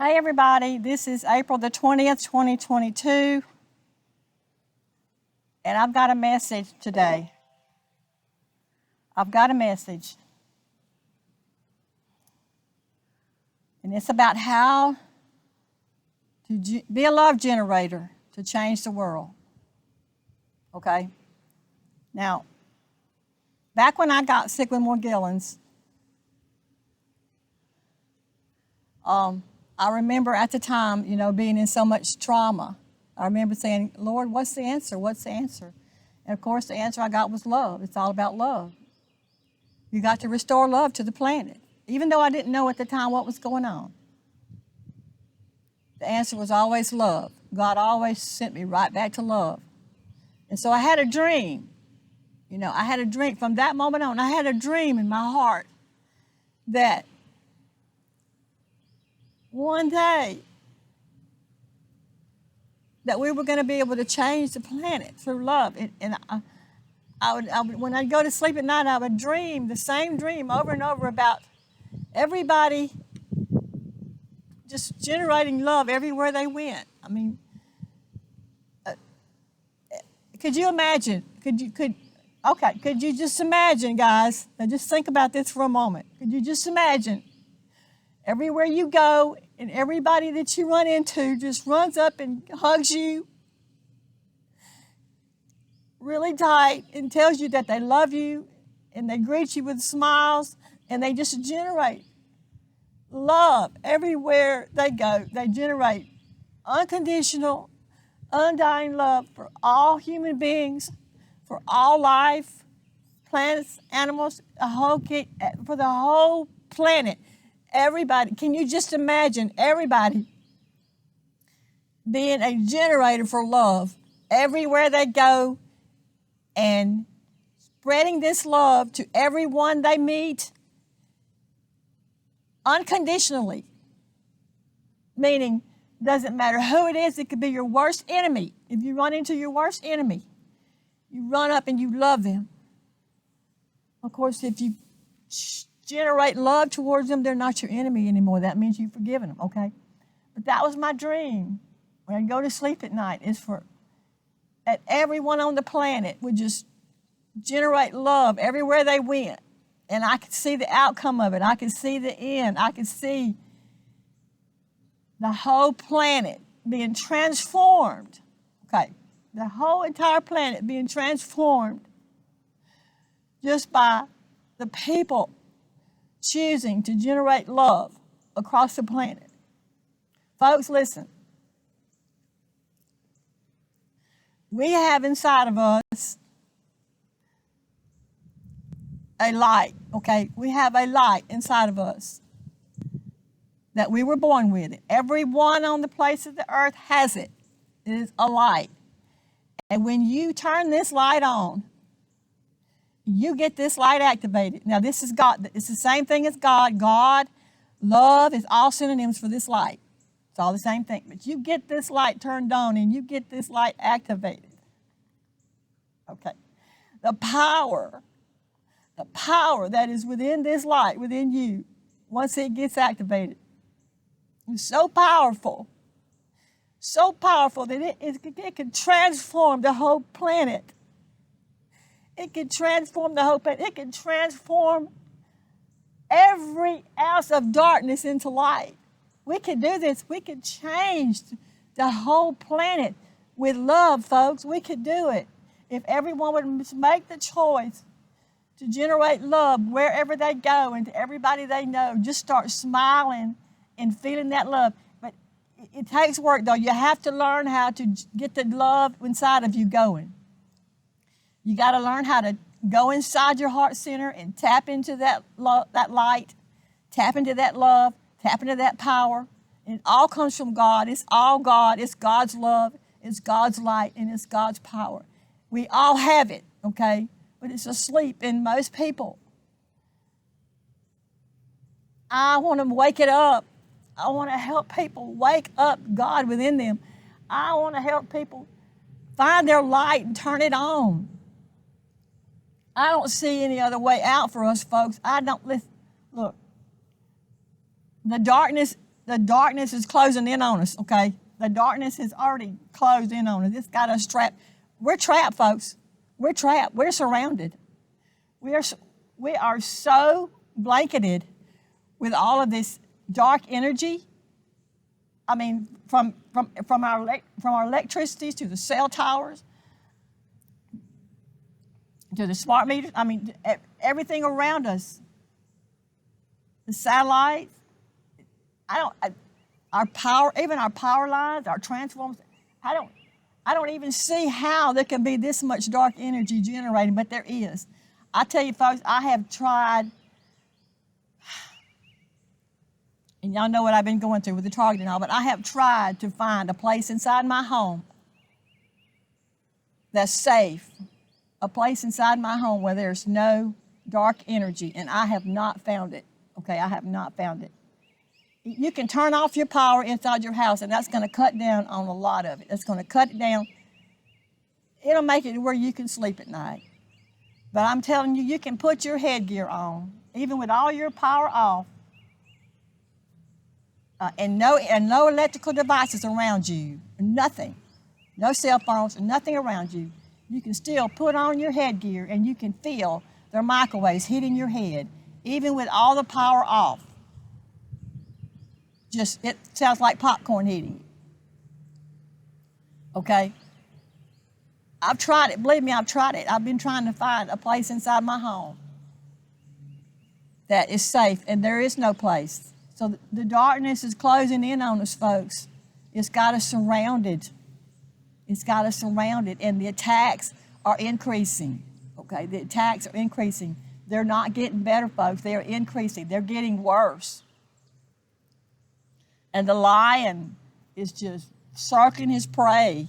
Hey everybody, this is April the 20th, 2022, and I've got a message today. I've got a message. And it's about how to be a love generator to change the world. Okay? Now, back when I got sick with Morgellons, I remember at the time, being in so much trauma. I remember saying, Lord, what's the answer? What's the answer? And of course, the answer I got was love. It's all about love. You got to restore love to the planet. Even though I didn't know at the time what was going on. The answer was always love. God always sent me right back to love. And so I had a dream. I had a dream. From that moment on, I had a dream in my heart that one day that we were going to be able to change the planet through love. And I would, when I'd go to sleep at night, I would dream the same dream over and over about everybody just generating love everywhere they went. I mean, could you imagine? Could you just imagine, guys? Now just think about this for a moment. Could you just imagine everywhere you go and everybody that you run into just runs up and hugs you really tight and tells you that they love you and they greet you with smiles and they just generate love everywhere they go. They generate unconditional, undying love for all human beings, for all life, plants, animals, for the whole planet. Everybody, can you just imagine everybody being a generator for love everywhere they go and spreading this love to everyone they meet unconditionally? Meaning, doesn't matter who it is, it could be your worst enemy. If you run into your worst enemy, you run up and you love them. Of course, if you generate love towards them, they're not your enemy anymore. That means you've forgiven them, okay? But that was my dream when I go to sleep at night, is for that everyone on the planet would just generate love everywhere they went. And I could see the outcome of it. I could see the end. I could see the whole planet being transformed. Okay, the whole entire planet being transformed just by the people choosing to generate love across the planet. Folks, listen. We have inside of us a light, okay? We have a light inside of us that we were born with. Everyone on the face of the earth has it. It is a light. And when you turn this light on, you get this light activated. Now, this is God. It's the same thing as God. God, love is all synonyms for this light. It's all the same thing. But you get this light turned on and you get this light activated. Okay. The power that is within this light, within you, once it gets activated, is so powerful that it can transform the whole planet. It can transform the whole planet. It can transform every ounce of darkness into light. We can do this. We can change the whole planet with love, folks. We could do it. If everyone would make the choice to generate love wherever they go and to everybody they know, just start smiling and feeling that love. But it takes work, though. You have to learn how to get the love inside of you going. You got to learn how to go inside your heart center and tap into that light, tap into that love, tap into that power. And it all comes from God. It's all God. It's God's love. It's God's light. And it's God's power. We all have it, okay? But it's asleep in most people. I want to wake it up. I want to help people wake up God within them. I want to help people find their light and turn it on. I don't see any other way out for us, folks. Look, the darkness the darkness is closing in on us, okay? The darkness has already closed in on us. It's got us trapped. We're trapped, folks. We're trapped. We're surrounded. We are so blanketed with all of this dark energy. I mean, from our electricity to the cell towers, to the smart meters. I mean, everything around us. The satellites. Our power, even our power lines, our transformers. I don't even see how there can be this much dark energy generated, but there is. I tell you, folks, I have tried, and y'all know what I've been going through with the Target and all, but I have tried to find a place inside my home that's safe, a place inside my home where there's no dark energy, and I have not found it. Okay, I have not found it. You can turn off your power inside your house, and that's going to cut down on a lot of it. That's going to cut it down. It'll make it where you can sleep at night. But I'm telling you, you can put your headgear on, even with all your power off, and no electrical devices around you, nothing, no cell phones, nothing around you. You can still put on your headgear, and you can feel their microwaves hitting your head, even with all the power off. Just, it sounds like popcorn hitting you. Okay? I've tried it. Believe me, I've tried it. I've been trying to find a place inside my home that is safe, and there is no place. So the darkness is closing in on us, folks. It's got us surrounded. It's got us surrounded, and the attacks are increasing. Okay? The attacks are increasing. They're not getting better, folks. They're increasing. They're getting worse. And the lion is just circling his prey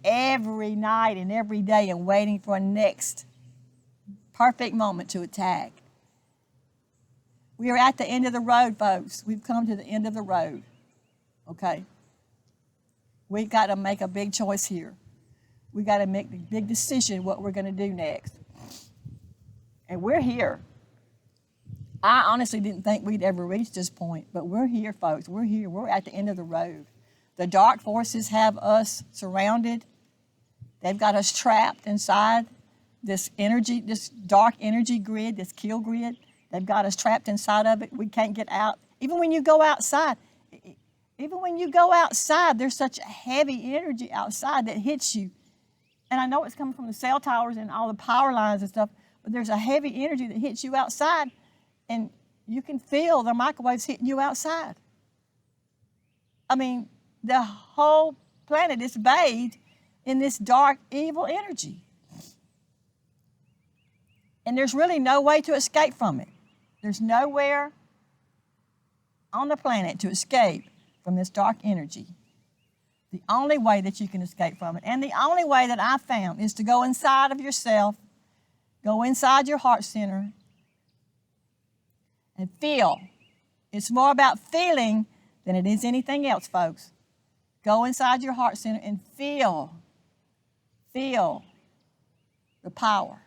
every night and every day and waiting for a next perfect moment to attack. We are at the end of the road, folks. We've come to the end of the road. Okay? We've got to make a big choice here. We've got to make the big decision what we're going to do next. And we're here. I honestly didn't think we'd ever reach this point, but we're here, folks. We're here. We're at the end of the road. The dark forces have us surrounded. They've got us trapped inside this energy, this dark energy grid, this kill grid. They've got us trapped inside of it. We can't get out. Even when you go outside, there's such a heavy energy outside that hits you. And I know it's coming from the cell towers and all the power lines and stuff, but there's a heavy energy that hits you outside. And you can feel the microwaves hitting you outside. I mean, the whole planet is bathed in this dark, evil energy. And there's really no way to escape from it. There's nowhere on the planet to escape from this dark energy. The only way that you can escape from it, and the only way that I found, is to go inside of yourself, go inside your heart center, and feel. It's more about feeling than it is anything else, folks. Go inside your heart center and feel the power.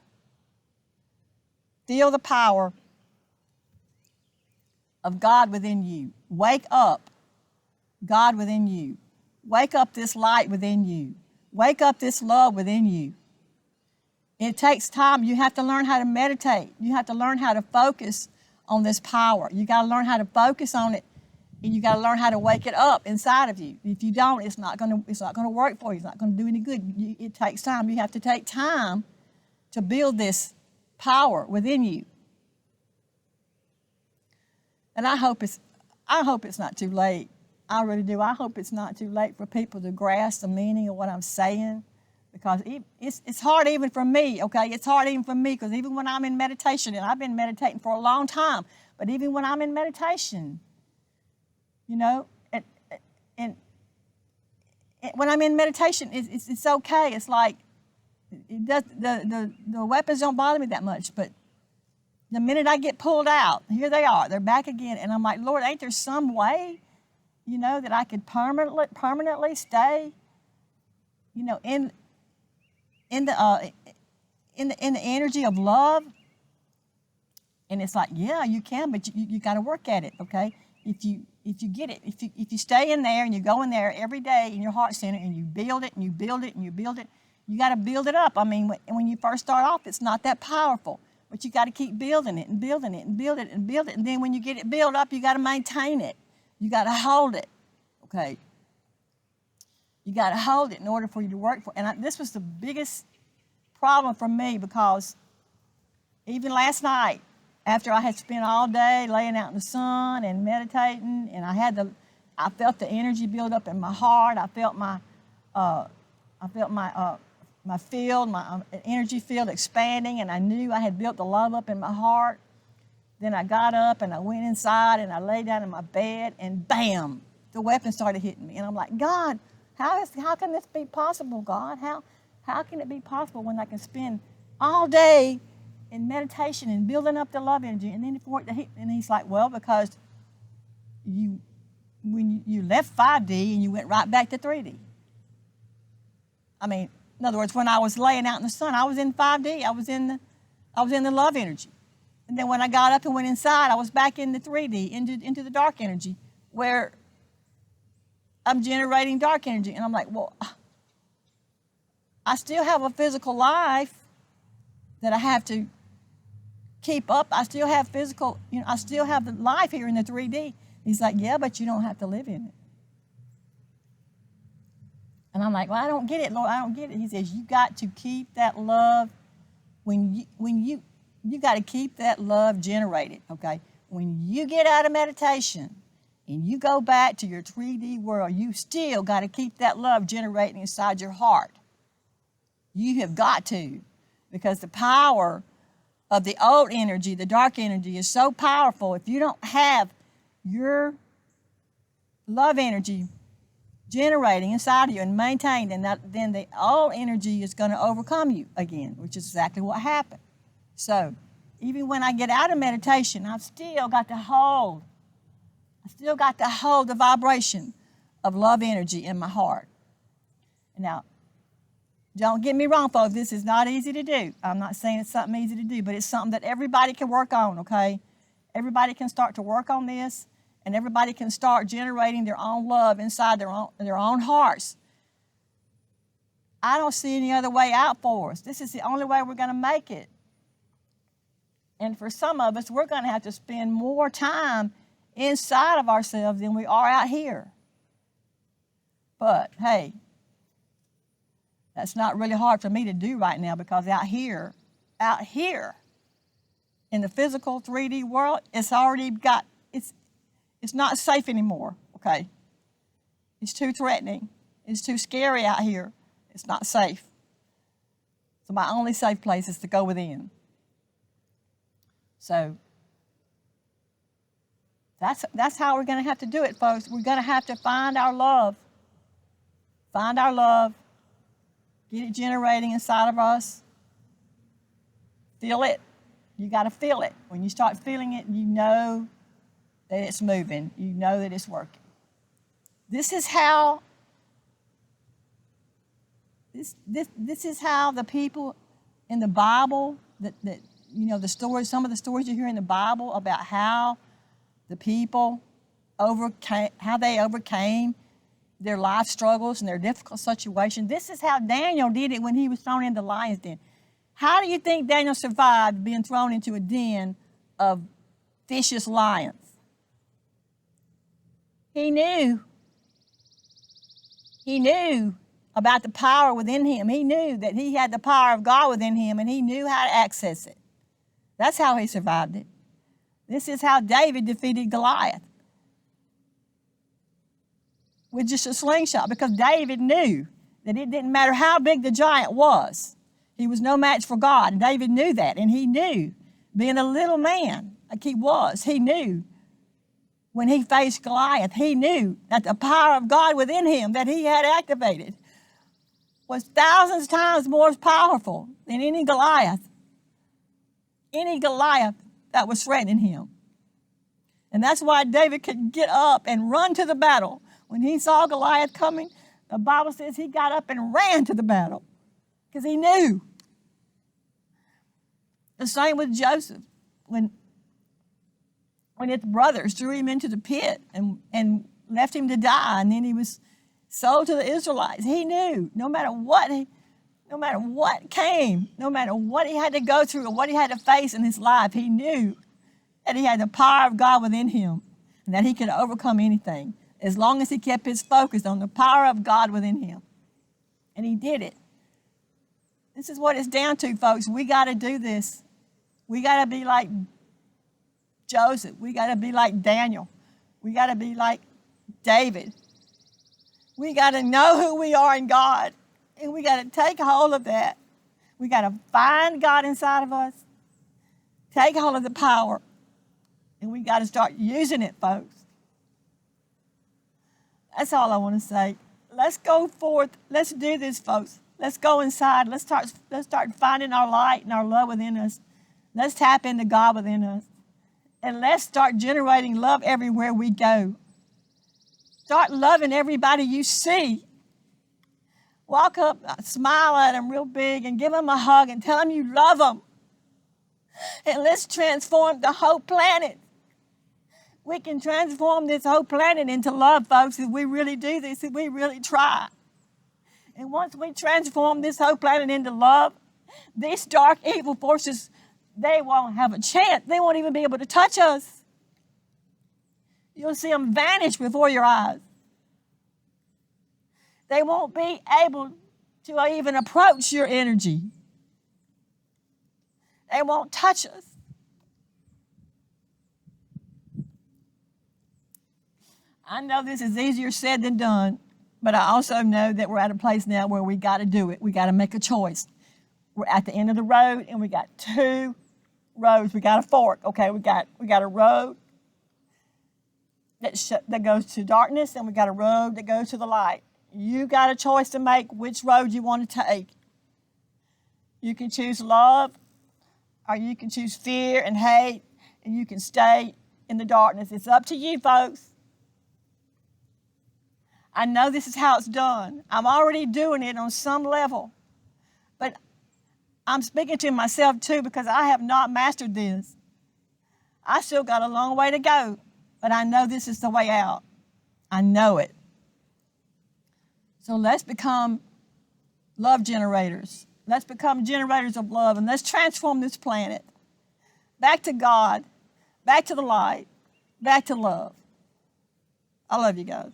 Feel the power of God within you. Wake up God within you. Wake up this light within you. Wake up this love within you. It takes time. You have to learn how to meditate. You have to learn how to focus on this power. You got to learn how to focus on it, and you got to learn how to wake it up inside of you. If you don't, it's not going to work for you. It's not going to do any good. It takes time. You have to take time to build this power within you. And I hope it's not too late. I really do. I hope it's not too late for people to grasp the meaning of what I'm saying, because it's hard even for me, okay? It's hard even for me, because even when I'm in meditation, and I've been meditating for a long time, but even when I'm in meditation, you know, and when I'm in meditation, it's okay. It's like the weapons don't bother me that much, but the minute I get pulled out, here they are. They're back again, and I'm like, Lord, ain't there some way, you know, that I could permanently stay, you know, in the energy of love? And it's like, yeah, you can, but you got to work at it, okay? If if you get it, if you stay in there and you go in there every day in your heart center and you build it and you build it and you build it, you got to build it up. I mean, when you first start off, it's not that powerful, but you got to keep building it and building it and build it and build it. And then when you get it built up, you got to maintain it. You got to hold it, okay? You got to hold it in order for you to work for it. And this was the biggest problem for me, because even last night, after I had spent all day laying out in the sun and meditating, and I felt the energy build up in my heart. I felt my field, my energy field expanding, and I knew I had built the love up in my heart. Then I got up and I went inside and I lay down in my bed, and bam, the weapon started hitting me. And I'm like, God, how can this be possible, God? How can it be possible when I can spend all day in meditation and building up the love energy, and then for it to hit? And he's like, well, because when you left 5D and you went right back to 3D. I mean, in other words, when I was laying out in the sun, I was in 5D. I was in the love energy. And then when I got up and went inside, I was back in the 3D, into the dark energy, where I'm generating dark energy. And I'm like, well, I still have a physical life that I have to keep up. I still have physical, I still have the life here in the 3D. He's like, yeah, but you don't have to live in it. And I'm like, well, I don't get it, Lord. I don't get it. He says, you got to keep that love when you got to keep that love generated, okay? When you get out of meditation and you go back to your 3D world, you still got to keep that love generating inside your heart. You have got to, because the power of the old energy, the dark energy, is so powerful. If you don't have your love energy generating inside of you and maintained, then the old energy is going to overcome you again, which is exactly what happened. So even when I get out of meditation, I've still got to hold the vibration of love energy in my heart. Now, don't get me wrong, folks, this is not easy to do. I'm not saying it's something easy to do, but it's something that everybody can work on, okay? Everybody can start to work on this, and everybody can start generating their own love inside their own hearts. I don't see any other way out for us. This is the only way we're going to make it. And for some of us, we're going to have to spend more time inside of ourselves than we are out here. But, hey, that's not really hard for me to do right now, because out here, in the physical 3D world, it's not safe anymore, okay? It's too threatening. It's too scary out here. It's not safe. So my only safe place is to go within. So that's how we're going to have to do it, folks. We're going to have to find our love. Find our love. Get it generating inside of us. Feel it. You got to feel it. When you start feeling it, you know that it's moving. You know that it's working. This is how the people in the Bible that the stories, some of the stories you hear in the Bible about how the people overcame their life struggles and their difficult situation. This is how Daniel did it when he was thrown in the lion's den. How do you think Daniel survived being thrown into a den of vicious lions? He knew about the power within him. He knew that he had the power of God within him, and he knew how to access it. That's how he survived it. This is how David defeated Goliath, with just a slingshot, because David knew that it didn't matter how big the giant was. He was no match for God, and David knew that, and he knew, being a little man like he was, he knew when he faced Goliath, he knew that the power of God within him that he had activated was thousands times more powerful than any Goliath that was threatening him. And that's why David could get up and run to the battle. When he saw Goliath coming, the Bible says he got up and ran to the battle because he knew. The same with Joseph. When when his brothers threw him into the pit and left him to die, and then he was sold to the Israelites. He knew no matter what came, no matter what he had to go through or what he had to face in his life, he knew that he had the power of God within him and that he could overcome anything as long as he kept his focus on the power of God within him. And he did it. This is what it's down to, folks. We got to do this. We got to be like Joseph. We got to be like Daniel. We got to be like David. We got to know who we are in God, and we got to take hold of that. We got to find God inside of us, take hold of the power, and we got to start using it, folks. That's all I want to say. Let's go forth. Let's do this, folks. Let's go inside. Let's start finding our light and our love within us. Let's tap into God within us. And let's start generating love everywhere we go. Start loving everybody you see. Walk up, smile at them real big, and give them a hug and tell them you love them. And let's transform the whole planet. We can transform this whole planet into love, folks, if we really do this, if we really try. And once we transform this whole planet into love, these dark, evil forces, they won't have a chance. They won't even be able to touch us. You'll see them vanish before your eyes. They won't be able to even approach your energy. They won't touch us. I know this is easier said than done, but I also know that we're at a place now where we got to do it. We got to make a choice. We're at the end of the road, and we got two roads. We got a fork. Okay, we got a road that goes to darkness, and we got a road that goes to the light. You got a choice to make which road you want to take. You can choose love, or you can choose fear and hate, and you can stay in the darkness. It's up to you, folks. I know this is how it's done. I'm already doing it on some level. But I'm speaking to myself too because I have not mastered this. I still got a long way to go, but I know this is the way out. I know it. So let's become love generators. Let's become generators of love, and let's transform this planet back to God, back to the light, back to love. I love you guys.